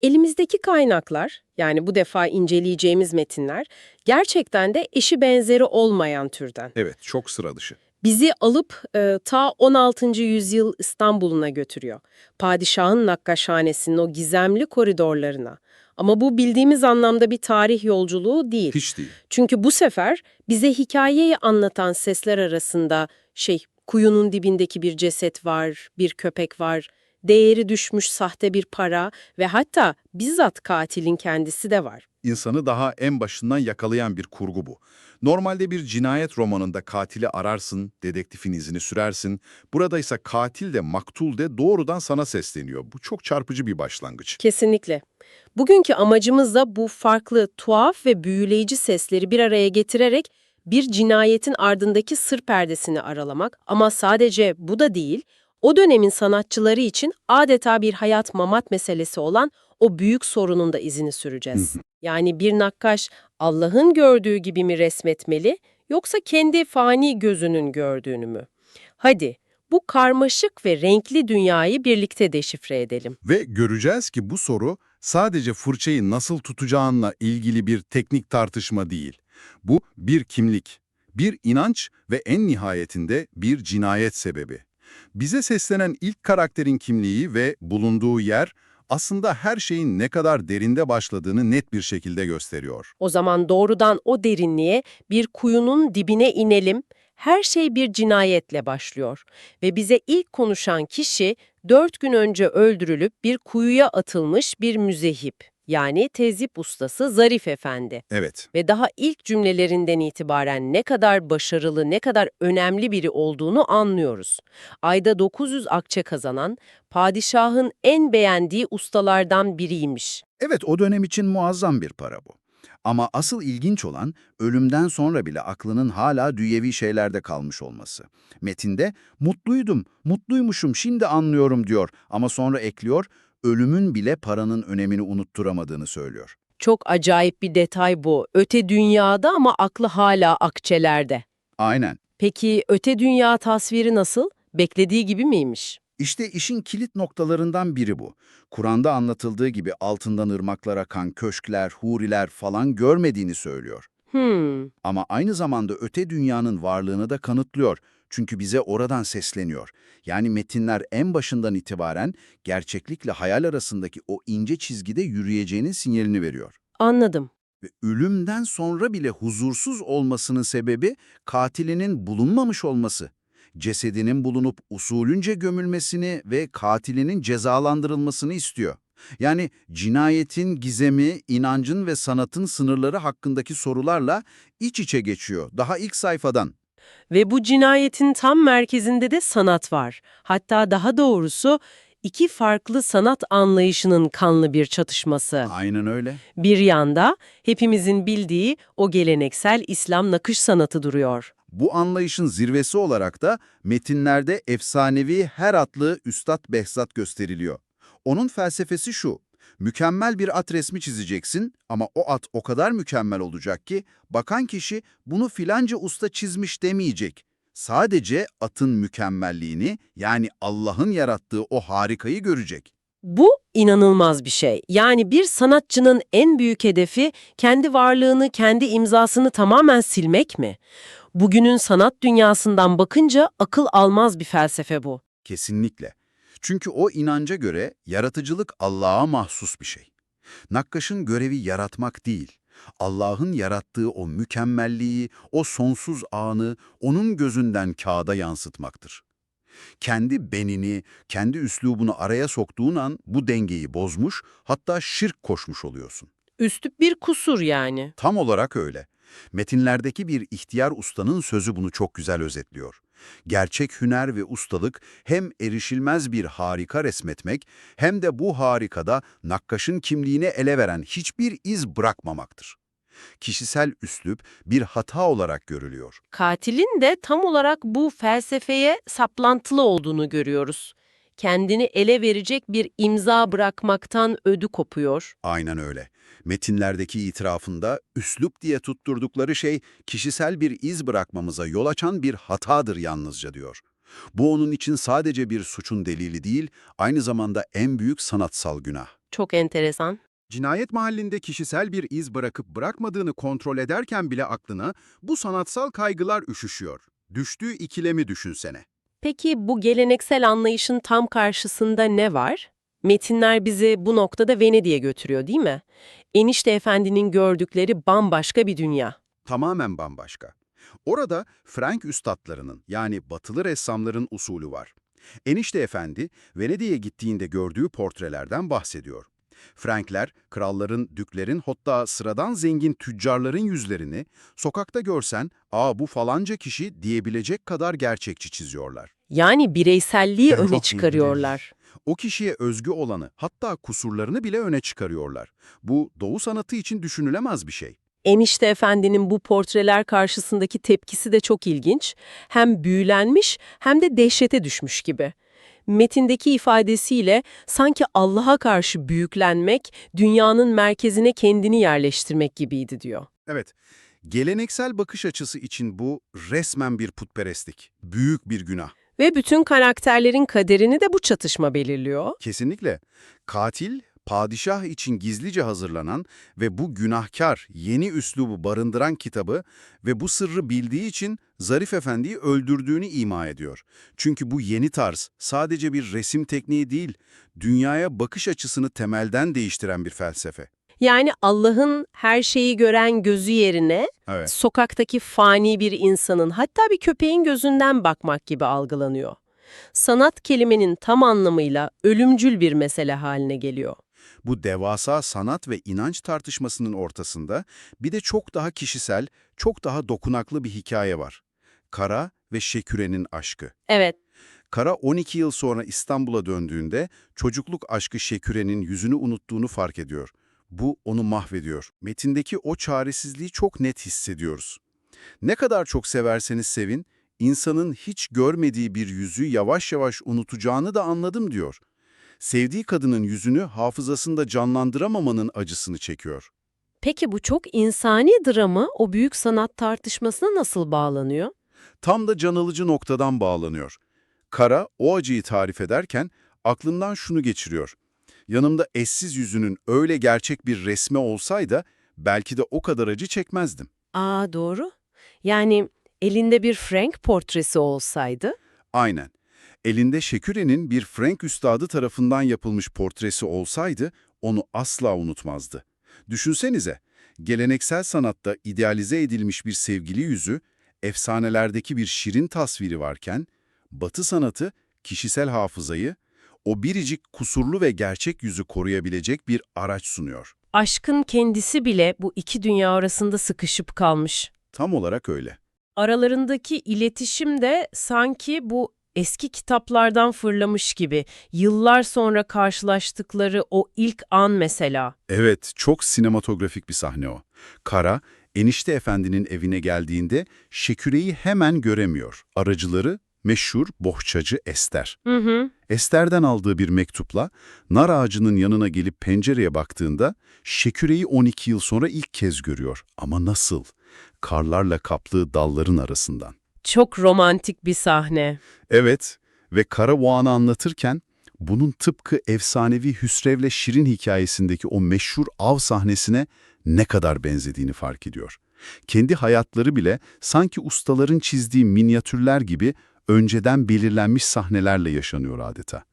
Elimizdeki kaynaklar, yani bu defa inceleyeceğimiz metinler, gerçekten de eşi benzeri olmayan türden. Evet, çok sıra dışı. Bizi alıp ta 16. yüzyıl İstanbul'una götürüyor. Padişahın nakkaşhanesinin o gizemli koridorlarına. Ama bu bildiğimiz anlamda bir tarih yolculuğu değil. Hiç değil. Çünkü bu sefer bize hikayeyi anlatan sesler arasında kuyunun dibindeki bir ceset var, bir köpek var, değeri düşmüş sahte bir para ve hatta bizzat katilin kendisi de var. İnsanı daha en başından yakalayan bir kurgu bu. Normalde bir cinayet romanında katili ararsın, dedektifin izini sürersin. Burada ise katil de maktul de doğrudan sana sesleniyor. Bu çok çarpıcı bir başlangıç. Kesinlikle. Bugünkü amacımız da bu farklı, tuhaf ve büyüleyici sesleri bir araya getirerek bir cinayetin ardındaki sır perdesini aralamak. Ama sadece bu da değil, o dönemin sanatçıları için adeta bir hayat mamat meselesi olan o büyük sorunun da izini Hı süreceğiz. hı. Yani bir nakkaş Allah'ın gördüğü gibi mi resmetmeli, yoksa kendi fani gözünün gördüğünü mü? Hadi, bu karmaşık ve renkli dünyayı birlikte deşifre edelim. Ve göreceğiz ki bu soru sadece fırçayı nasıl tutacağınla ilgili bir teknik tartışma değil. Bu bir kimlik, bir inanç ve en nihayetinde bir cinayet sebebi. Bize seslenen ilk karakterin kimliği ve bulunduğu yer aslında her şeyin ne kadar derinde başladığını net bir şekilde gösteriyor. O zaman doğrudan o derinliğe, bir kuyunun dibine inelim. Her şey bir cinayetle başlıyor ve bize ilk konuşan kişi 4 gün önce öldürülüp bir kuyuya atılmış bir müzehip, yani tezip ustası Zarif Efendi. Evet, Ve daha ilk cümlelerinden itibaren ne kadar başarılı, ne kadar önemli biri olduğunu anlıyoruz. Ayda 900 akçe kazanan, padişahın en beğendiği ustalardan biriymiş. Evet, o dönem için muazzam bir para bu. Ama asıl ilginç olan ölümden sonra bile aklının hala dünyevi şeylerde kalmış olması. Metinde mutluydum, mutluymuşum şimdi anlıyorum diyor ama sonra ekliyor, ölümün bile paranın önemini unutturamadığını söylüyor. Çok acayip bir detay bu. Öte dünyada ama aklı hala akçelerde. Aynen. Peki öte dünya tasviri nasıl? Beklediği gibi miymiş? İşte işin kilit noktalarından biri bu. Kur'an'da anlatıldığı gibi altından ırmaklar akan köşkler, huriler falan görmediğini söylüyor. Hmm, Ama aynı zamanda öte dünyanın varlığını da kanıtlıyor. Çünkü bize oradan sesleniyor. Yani metinler en başından itibaren gerçeklikle hayal arasındaki o ince çizgide yürüyeceğinin sinyalini veriyor. anladım. Ve ölümden sonra bile huzursuz olmasının sebebi katilinin bulunmamış olması. Cesedinin bulunup usulünce gömülmesini ve katilinin cezalandırılmasını istiyor. Yani cinayetin gizemi, inancın ve sanatın sınırları hakkındaki sorularla iç içe geçiyor daha ilk sayfadan. Ve bu cinayetin tam merkezinde de sanat var. Hatta daha doğrusu iki farklı sanat anlayışının kanlı bir çatışması. Aynen öyle. Bir yanda hepimizin bildiği o geleneksel İslam nakış sanatı duruyor. Bu anlayışın zirvesi olarak da metinlerde efsanevi Heratlı Üstad Behzat gösteriliyor. Onun felsefesi şu: mükemmel bir at resmi çizeceksin ama o at o kadar mükemmel olacak ki bakan kişi bunu filanca usta çizmiş demeyecek. Sadece atın mükemmelliğini, yani Allah'ın yarattığı o harikayı görecek. Bu inanılmaz bir şey. Yani bir sanatçının en büyük hedefi kendi varlığını, kendi imzasını tamamen silmek mi? Bugünün sanat dünyasından bakınca akıl almaz bir felsefe bu. Kesinlikle. Çünkü o inanca göre yaratıcılık Allah'a mahsus bir şey. Nakkaşın görevi yaratmak değil, Allah'ın yarattığı o mükemmelliği, o sonsuz anı onun gözünden kağıda yansıtmaktır. Kendi benini, kendi üslubunu araya soktuğun an bu dengeyi bozmuş, hatta şirk koşmuş oluyorsun. Üslup bir kusur yani. Tam olarak öyle. Metinlerdeki bir ihtiyar ustanın sözü bunu çok güzel özetliyor. Gerçek hüner ve ustalık hem erişilmez bir harika resmetmek hem de bu harikada nakkaşın kimliğine ele veren hiçbir iz bırakmamaktır. Kişisel üslup bir hata olarak görülüyor. Katilin de tam olarak bu felsefeye saplantılı olduğunu görüyoruz. Kendini ele verecek bir imza bırakmaktan ödü kopuyor. Aynen öyle. Metinlerdeki itirafında üslup diye tutturdukları şey kişisel bir iz bırakmamıza yol açan bir hatadır yalnızca diyor. Bu onun için sadece bir suçun delili değil, aynı zamanda en büyük sanatsal günah. Çok enteresan. Cinayet mahallinde kişisel bir iz bırakıp bırakmadığını kontrol ederken bile aklına bu sanatsal kaygılar üşüşüyor. Düştüğü ikilemi düşünsene. Peki bu geleneksel anlayışın tam karşısında ne var? Metinler bizi bu noktada Venedik'e götürüyor, değil mi? Enişte Efendi'nin gördükleri bambaşka bir dünya. Tamamen bambaşka. Orada Frank üstadlarının yani batılı ressamların usulü var. Enişte Efendi, Venedik'e gittiğinde gördüğü portrelerden bahsediyor. Frankler, kralların, düklerin hatta sıradan zengin tüccarların yüzlerini sokakta görsen, "Aa bu falanca kişi" diyebilecek kadar gerçekçi çiziyorlar. Yani bireyselliği Çok öne ilginç. çıkarıyorlar. O kişiye özgü olanı, hatta kusurlarını bile öne çıkarıyorlar. Bu Doğu sanatı için düşünülemez bir şey. Enişte Efendi'nin bu portreler karşısındaki tepkisi de çok ilginç. Hem büyülenmiş hem de dehşete düşmüş gibi. Metindeki ifadesiyle sanki Allah'a karşı büyüklenmek, dünyanın merkezine kendini yerleştirmek gibiydi diyor. Evet, geleneksel bakış açısı için bu resmen bir putperestlik, büyük bir günah. Ve bütün karakterlerin kaderini de bu çatışma belirliyor. Kesinlikle. Katil, padişah için gizlice hazırlanan ve bu günahkar, yeni üslubu barındıran kitabı ve bu sırrı bildiği için Zarif Efendi'yi öldürdüğünü ima ediyor. Çünkü bu yeni tarz sadece bir resim tekniği değil, dünyaya bakış açısını temelden değiştiren bir felsefe. Yani Allah'ın her şeyi gören gözü yerine Evet. sokaktaki fani bir insanın, hatta bir köpeğin gözünden bakmak gibi algılanıyor. Sanat kelimenin tam anlamıyla ölümcül bir mesele haline geliyor. Bu devasa sanat ve inanç tartışmasının ortasında bir de çok daha kişisel, çok daha dokunaklı bir hikaye var. Kara ve Şeküre'nin aşkı. Evet, Kara 12 yıl sonra İstanbul'a döndüğünde çocukluk aşkı Şeküre'nin yüzünü unuttuğunu fark ediyor. Bu onu mahvediyor. Metindeki o çaresizliği çok net hissediyoruz. Ne kadar çok severseniz sevin, insanın hiç görmediği bir yüzü yavaş yavaş unutacağını da anladım diyor. Sevdiği kadının yüzünü hafızasında canlandıramamanın acısını çekiyor. peki bu çok insani drama o büyük sanat tartışmasına nasıl bağlanıyor? Tam da can alıcı noktadan bağlanıyor. Kara o acıyı tarif ederken aklından şunu geçiriyor. Yanımda eşsiz yüzünün öyle gerçek bir resmi olsaydı belki de o kadar acı çekmezdim. Aa, doğru. Yani elinde bir Frank portresi olsaydı, Aynen. Elinde Şeküre'nin bir Frank üstadı tarafından yapılmış portresi olsaydı onu asla unutmazdı. Düşünsenize, geleneksel sanatta idealize edilmiş bir sevgili yüzü, efsanelerdeki bir şirin tasviri varken, Batı sanatı kişisel hafızayı, o biricik kusurlu ve gerçek yüzü koruyabilecek bir araç sunuyor. aşkın kendisi bile bu iki dünya arasında sıkışıp kalmış. Tam olarak öyle. Aralarındaki iletişim de sanki bu eski kitaplardan fırlamış gibi. Yıllar sonra karşılaştıkları o ilk an mesela. Evet, çok sinematografik bir sahne o. Kara, Enişte Efendi'nin evine geldiğinde Şeküre'yi hemen göremiyor. Aracıları meşhur bohçacı Ester. Hı hı. Ester'den aldığı bir mektupla nar ağacının yanına gelip pencereye baktığında Şeküre'yi 12 yıl sonra ilk kez görüyor. Ama nasıl? Karlarla kaplı dalların arasından. Çok romantik bir sahne. Evet ve Kara o anı anlatırken bunun tıpkı efsanevi Hüsrev'le Şirin hikayesindeki o meşhur av sahnesine ne kadar benzediğini fark ediyor. Kendi hayatları bile sanki ustaların çizdiği minyatürler gibi önceden belirlenmiş sahnelerle yaşanıyor adeta.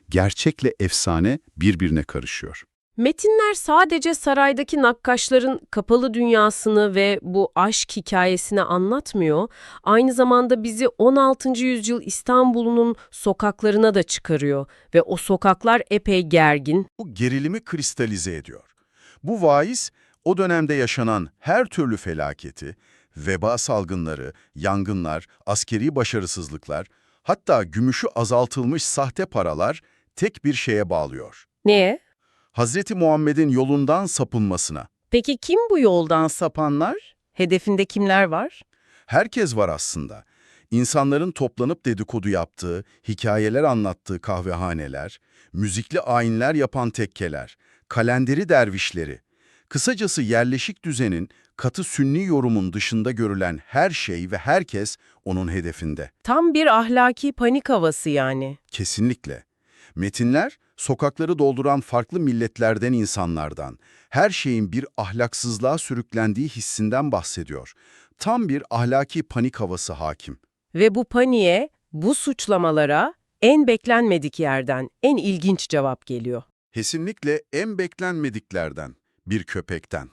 Gerçekle efsane birbirine karışıyor. Metinler sadece saraydaki nakkaşların kapalı dünyasını ve bu aşk hikayesini anlatmıyor, aynı zamanda bizi 16. yüzyıl İstanbul'un sokaklarına da çıkarıyor ve o sokaklar epey gergin. Bu gerilimi kristalize ediyor. Bu vaiz, o dönemde yaşanan her türlü felaketi, veba salgınları, yangınlar, askeri başarısızlıklar, hatta gümüşü azaltılmış sahte paralar tek bir şeye bağlıyor. Neye? Hazreti Muhammed'in yolundan sapılmasına. Peki kim bu yoldan sapanlar? Hedefinde kimler var? Herkes var aslında. İnsanların toplanıp dedikodu yaptığı, hikayeler anlattığı kahvehaneler, müzikli ayinler yapan tekkeler, kalenderi dervişleri. Kısacası yerleşik düzenin, katı sünni yorumun dışında görülen her şey ve herkes onun hedefinde. Tam bir ahlaki panik havası yani. Kesinlikle. Metinler Sokakları dolduran farklı milletlerden insanlardan, her şeyin bir ahlaksızlığa sürüklendiği hissinden bahsediyor. Tam bir ahlaki panik havası hakim. Ve bu paniğe, bu suçlamalara en beklenmedik yerden en ilginç cevap geliyor. Kesinlikle en beklenmediklerden, bir köpekten.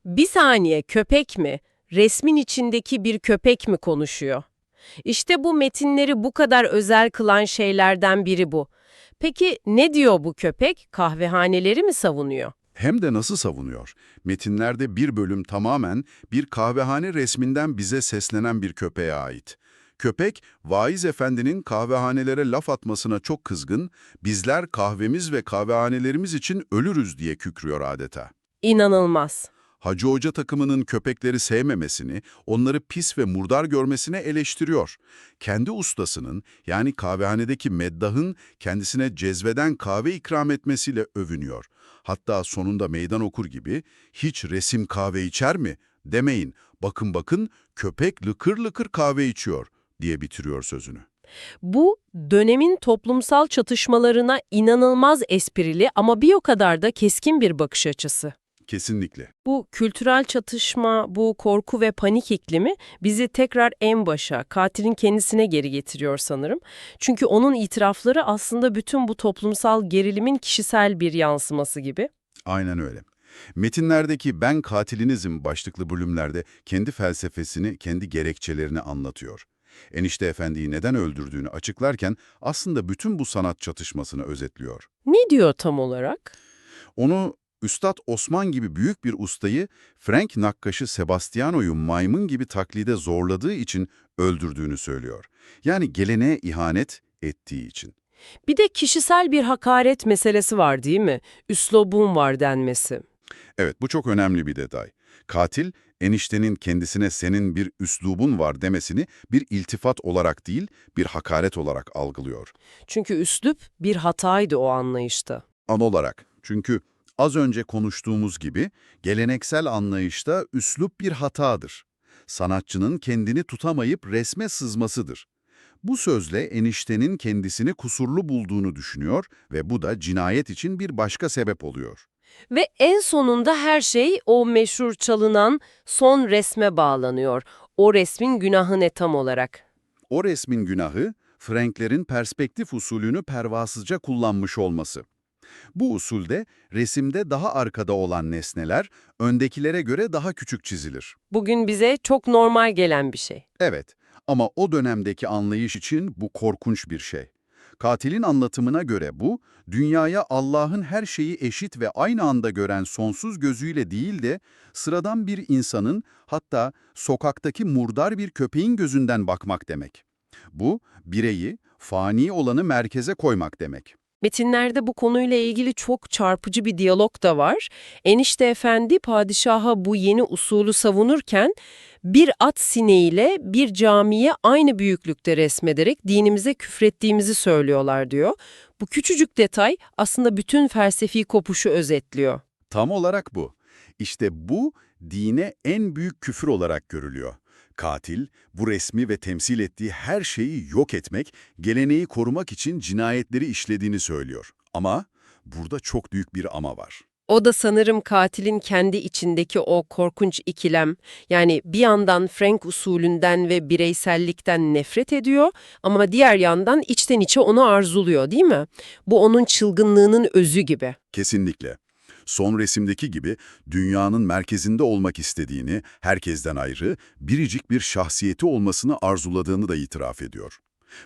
Bir saniye, köpek mi? Resmin içindeki bir köpek mi konuşuyor? İşte bu metinleri bu kadar özel kılan şeylerden biri bu. Peki ne diyor bu köpek? Kahvehaneleri mi savunuyor? Hem de nasıl savunuyor? Metinlerde bir bölüm tamamen bir kahvehane resminden bize seslenen bir köpeğe ait. Köpek, vaiz efendinin kahvehanelere laf atmasına çok kızgın, bizler kahvemiz ve kahvehanelerimiz için ölürüz diye kükrüyor adeta. İnanılmaz. Hacı Hoca takımının köpekleri sevmemesini, onları pis ve murdar görmesine eleştiriyor. Kendi ustasının, yani kahvehanedeki meddahın kendisine cezveden kahve ikram etmesiyle övünüyor. Hatta sonunda meydan okur gibi, hiç resim kahve içer mi? Demeyin, bakın bakın köpek lıkır lıkır kahve içiyor diye bitiriyor sözünü. Bu, dönemin toplumsal çatışmalarına inanılmaz esprili ama bir o kadar da keskin bir bakış açısı. Kesinlikle. Bu kültürel çatışma, bu korku ve panik iklimi bizi tekrar en başa, katilin kendisine geri getiriyor sanırım. Çünkü onun itirafları aslında bütün bu toplumsal gerilimin kişisel bir yansıması gibi. Aynen öyle. Metinlerdeki "Ben katilinizim" başlıklı bölümlerde kendi felsefesini, kendi gerekçelerini anlatıyor. Enişte Efendi'yi neden öldürdüğünü açıklarken aslında bütün bu sanat çatışmasını özetliyor. Ne diyor tam olarak? Onu Üstad Osman gibi büyük bir ustayı Frank nakkaşı Sebastiano'yu maymun gibi taklide zorladığı için öldürdüğünü söylüyor. Yani geleneğe ihanet ettiği için. Bir de kişisel bir hakaret meselesi var değil mi? Üslubun var denmesi. Evet, bu çok önemli bir detay. Katil, eniştenin kendisine senin bir üslubun var demesini bir iltifat olarak değil, bir hakaret olarak algılıyor. Çünkü üslup bir hataydı o anlayışta. An olarak. Çünkü az önce konuştuğumuz gibi geleneksel anlayışta üslup bir hatadır. Sanatçının kendini tutamayıp resme sızmasıdır. Bu sözle eniştenin kendisini kusurlu bulduğunu düşünüyor ve bu da cinayet için bir başka sebep oluyor. Ve en sonunda her şey o meşhur çalınan son resme bağlanıyor. O resmin günahı ne tam olarak? O resmin günahı, Franklerin perspektif usulünü pervasızca kullanmış olması. Bu usulde resimde daha arkada olan nesneler öndekilere göre daha küçük çizilir. Bugün bize çok normal gelen bir şey. Evet, ama o dönemdeki anlayış için bu korkunç bir şey. Katilin anlatımına göre bu, dünyaya Allah'ın her şeyi eşit ve aynı anda gören sonsuz gözüyle değil de sıradan bir insanın, hatta sokaktaki murdar bir köpeğin gözünden bakmak demek. Bu, bireyi, fani olanı merkeze koymak demek. Metinlerde bu konuyla ilgili çok çarpıcı bir diyalog da var. Enişte Efendi padişaha bu yeni usulü savunurken bir at sineğiyle bir camiye aynı büyüklükte resmederek dinimize küfrettiğimizi söylüyorlar diyor. Bu küçücük detay aslında bütün felsefi kopuşu özetliyor. Tam olarak bu. İşte bu, dine en büyük küfür olarak görülüyor. Katil, bu resmi ve temsil ettiği her şeyi yok etmek, geleneği korumak için cinayetleri işlediğini söylüyor. Ama burada çok büyük bir ama var. O da sanırım katilin kendi içindeki o korkunç ikilem. Yani bir yandan Frank usulünden ve bireysellikten nefret ediyor ama diğer yandan içten içe onu arzuluyor, değil mi? Bu onun çılgınlığının özü gibi. Kesinlikle. Son resimdeki gibi dünyanın merkezinde olmak istediğini, herkesten ayrı, biricik bir şahsiyeti olmasını arzuladığını da itiraf ediyor.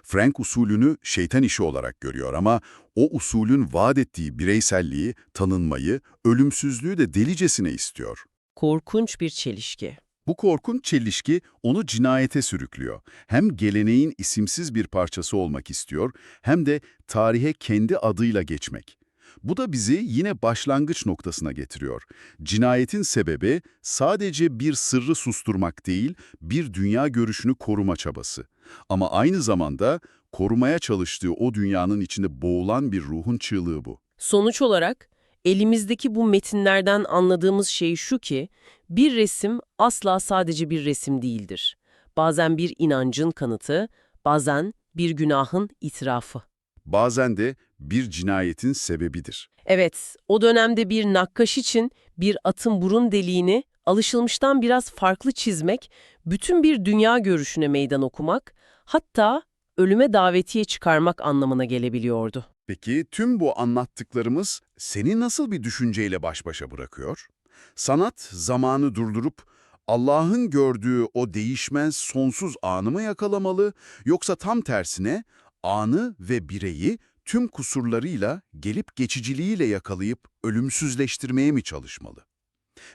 Frank usulünü şeytan işi olarak görüyor ama o usulün vaat ettiği bireyselliği, tanınmayı, ölümsüzlüğü de delicesine istiyor. Korkunç bir çelişki. Bu korkunç çelişki onu cinayete sürüklüyor. Hem geleneğin isimsiz bir parçası olmak istiyor, hem de tarihe kendi adıyla geçmek. Bu da bizi yine başlangıç noktasına getiriyor. Cinayetin sebebi sadece bir sırrı susturmak değil, bir dünya görüşünü koruma çabası. Ama aynı zamanda korumaya çalıştığı o dünyanın içinde boğulan bir ruhun çığlığı bu. Sonuç olarak elimizdeki bu metinlerden anladığımız şey şu ki, bir resim asla sadece bir resim değildir. Bazen bir inancın kanıtı, bazen bir günahın itirafı. bazen de bir cinayetin sebebidir. Evet, o dönemde bir nakkaş için bir atın burun deliğini alışılmıştan biraz farklı çizmek, bütün bir dünya görüşüne meydan okumak, hatta ölüme davetiye çıkarmak anlamına gelebiliyordu. Peki tüm bu anlattıklarımız seni nasıl bir düşünceyle baş başa bırakıyor? Sanat zamanı durdurup Allah'ın gördüğü o değişmez sonsuz anı mı yakalamalı, yoksa tam tersine anı ve bireyi tüm kusurlarıyla, gelip geçiciliğiyle yakalayıp ölümsüzleştirmeye mi çalışmalı?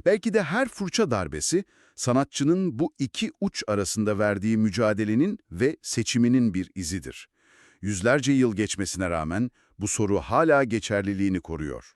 Belki de her fırça darbesi sanatçının bu iki uç arasında verdiği mücadelenin ve seçiminin bir izidir. Yüzlerce yıl geçmesine rağmen bu soru hala geçerliliğini koruyor.